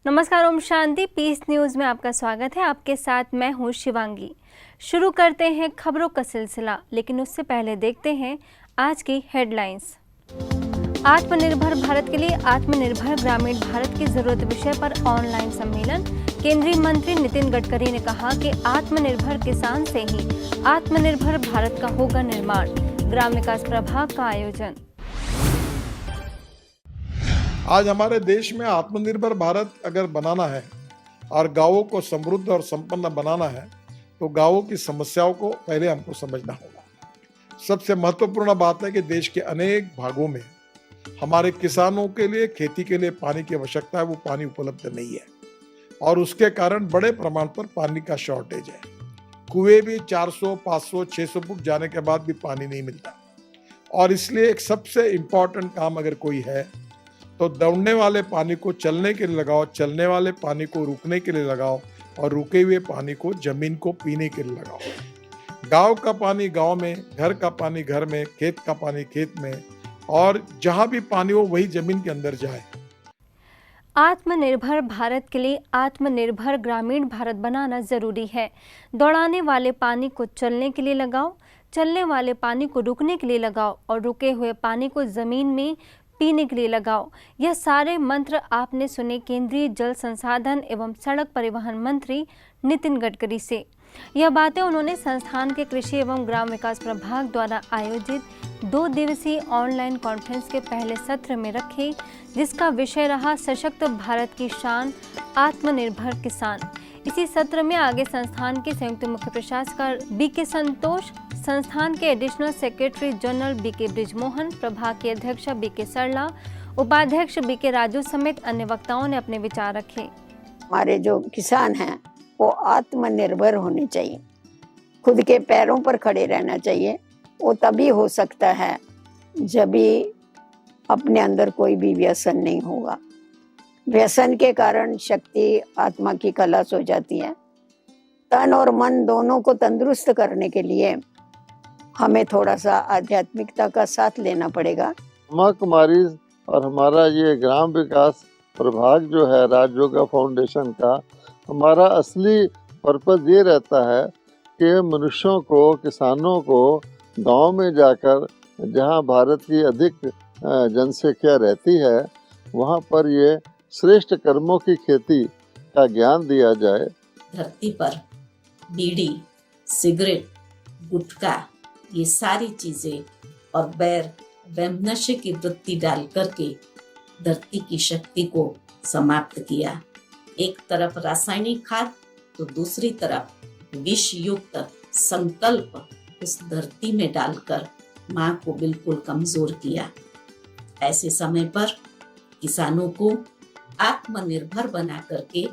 नमस्कार, Om Shanti. Piece news में आपका स्वागत है। आपके साथ मैं हूं शिवांगी। शुरू करते हैं खबरों का सिलसिला, लेकिन उससे पहले देखते हैं आज की हेडलाइंस। आत्मनिर्भर भारत के लिए आत्मनिर्भर ग्रामीण भारत की जरूरत विषय पर ऑनलाइन सम्मेलन। केंद्रीय मंत्री नितिन गडकरी ने कहा कि आत्मनिर्भर किसान से ही आत्मनिर्भर भारत का होगा निर्माण। ग्राम विकास प्रभाग का आयोजन। आज हमारे देश में आत्मनिर्भर भारत अगर बनाना है और गांवों को समृद्ध और संपन्न बनाना है तो गांवों की समस्याओं को पहले हमको समझना होगा। सबसे महत्वपूर्ण बात है कि देश के अनेक भागों में हमारे किसानों के लिए खेती के लिए पानी की आवश्यकता है, वो पानी उपलब्ध नहीं है और उसके कारण बड़े प्रमाण पर पानी का शॉर्टेज है। कुएं भी 400, 500, 600 फुट जाने के बाद भी पानी नहीं मिलता और इसलिए एक सबसे इम्पोर्टेंट काम अगर कोई है तो दौड़ने वाले पानी को चलने के लिए लगाओ, चलने वाले पानी को रुकने के लिए लगाओ और रुके हुए पानी को जमीन को पीने के लिए लगाओ। गांव का पानी गांव में, घर का पानी घर में, खेत का पानी खेत में और जहां भी पानी हो वही जमीन के अंदर जाए। आत्मनिर्भर भारत के लिए आत्मनिर्भर ग्रामीण भारत बनाना जरूरी है। दौड़ाने वाले पानी को चलने के लिए लगाओ, चलने वाले पानी को रुकने के लिए लगाओ और रुके हुए पानी को जमीन में पीने के लिए लगाओ। यह सारे मंत्र आपने सुने केंद्रीय जल संसाधन एवं सड़क परिवहन मंत्री नितिन गडकरी से। यह बातें उन्होंने संस्थान के कृषि एवं ग्राम विकास प्रभाग द्वारा आयोजित 2 दिवसीय ऑनलाइन कॉन्फ्रेंस के पहले सत्र में रखे, जिसका विषय रहा सशक्त भारत की शान आत्मनिर्भर किसान। इसी सत्र में आगे संस्थान के संयुक्त मुख्य प्रशासक बीके संतोष, संस्थान के additional secretary general BK Brijmohan, प्रभाग के अध्यक्ष बीके सरला, उपाध्यक्ष बीके राजू समेत अन्य वक्ताओं ने अपने विचार रखे। हमारे जो किसान हैं वो आत्मनिर्भर होने चाहिए, खुद के पैरों पर खड़े रहना चाहिए। वो तभी हो सकता है जब भी अपने अंदर कोई भी व्यसन नहीं होगा। व्यसन के कारण शक्ति आत्मा की खलास हो जाती है। तन और मन दोनों को तंदुरुस्त करने के लिए हमें थोड़ा सा आध्यात्मिकता का साथ लेना पड़ेगा। ब्रह्मा कुमारी और हमारा ये ग्राम विकास प्रभाग जो है राजयोगा फाउंडेशन का, हमारा असली पर्पस ये रहता है कि मनुष्यों को, किसानों को गांव में जाकर, जहां भारत की अधिक जनसंख्या रहती है, वहां पर ये श्रेष्ठ कर्मों की खेती का ज्ञान दिया जाए। धरती पर बीड़ी, सिगरेट, गुटखा, ये सारी चीजें और बैर वैमनस्य की वृत्ति डाल करके धरती की शक्ति को समाप्त किया। एक तरफ रासायनिक खाद तो दूसरी तरफ विष युक्त संकल्प उस धरती में डालकर माँ को बिल्कुल कमजोर किया। ऐसे समय पर किसानों को आत्मनिर्भर बना करके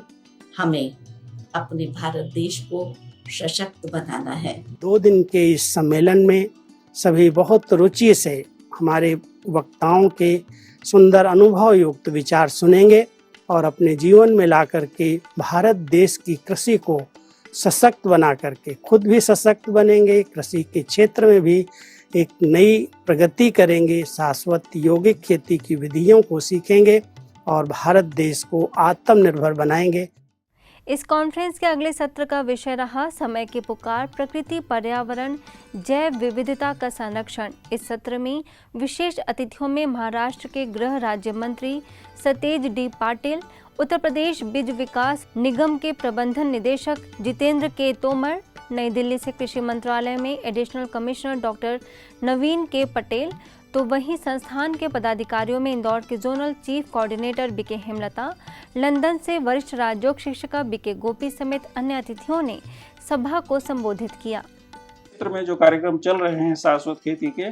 हमें अपने भारत देश को सशक्त बनाना है। 2 दिन के इस सम्मेलन में सभी बहुत रुचि से हमारे वक्ताओं के सुंदर अनुभव युक्त विचार सुनेंगे और अपने जीवन में ला करके भारत देश की कृषि को सशक्त बना करके खुद भी सशक्त बनेंगे, कृषि के क्षेत्र में भी एक नई प्रगति करेंगे, शाश्वत यौगिक खेती की विधियों को सीखेंगे और भारत देश को आत्मनिर्भर बनाएंगे। इस कॉन्फ्रेंस के अगले सत्र का विषय रहा समय की पुकार, प्रकृति, पर्यावरण, जैव विविधता का संरक्षण। इस सत्र में विशेष अतिथियों में महाराष्ट्र के गृह राज्य मंत्री सतेज डी पाटिल, उत्तर प्रदेश बीज विकास निगम के प्रबंधन निदेशक जितेंद्र के तोमर, नई दिल्ली से कृषि मंत्रालय में एडिशनल कमिश्नर डॉक्टर नवीन के पटेल, तो वहीं संस्थान के पदाधिकारियों में इंदौर के zonal chief coordinator BK Hemlata, London से वरिष्ठ राजयोग शिक्षिका बीके गोपी समेत अन्य अतिथियों ने सभा को संबोधित किया। क्षेत्र में जो कार्यक्रम चल रहे हैं शाश्वत खेती के,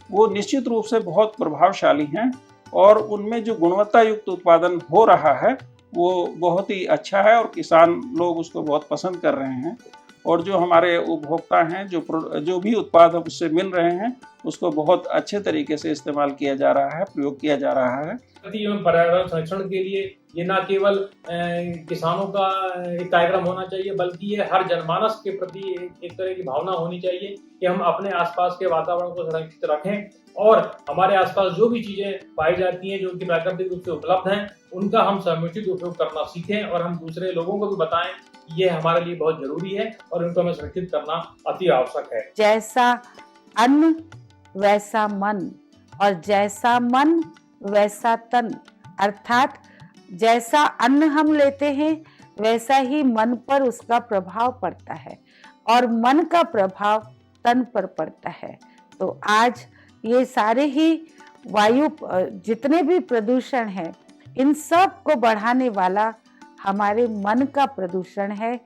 वो निश्चित रूप से बहुत प्रभावशाली हैं और उनमें जो गुणवत्ता युक्त उत्पादन हो रहा है वो बहुत ही अच्छा है और किसान लोग उसको बहुत पसंद कर रहे हैं और जो हमारे उपभोक्ता हैं, जो भी उत्पाद उससे मिल रहे हैं, उसको बहुत अच्छे तरीके से इस्तेमाल किया जा रहा है, प्रयोग किया जा रहा है। एवं पर्यावरण संरक्षण के लिए ये न केवल किसानों का एक कार्यक्रम होना चाहिए, बल्कि ये हर जनमानस के प्रति एक तरह की भावना होनी चाहिए कि हम अपने आसपास के वातावरण को संरक्षित रखें और हमारे आसपास जो भी चीजें पाई जाती हैं जो कि प्राकृतिक रूप से उपलब्ध हैं उनका हम समुचित उपयोग करना सीखें और हम दूसरे लोगों को भी बताएं कि ये हमारे लिए बहुत जरूरी है और इनको हमें संरक्षित करना अति आवश्यक है। जैसा अन्न वैसा मन और जैसा मन वैसा तन, अर्थात जैसा अन्न हम लेते हैं वैसा ही मन पर उसका प्रभाव पड़ता है और मन का प्रभाव तन पर पड़ता है। तो आज ये सारे ही वायु जितने भी प्रदूषण हैं इन सब को बढ़ाने वाला हमारे मन का प्रदूषण है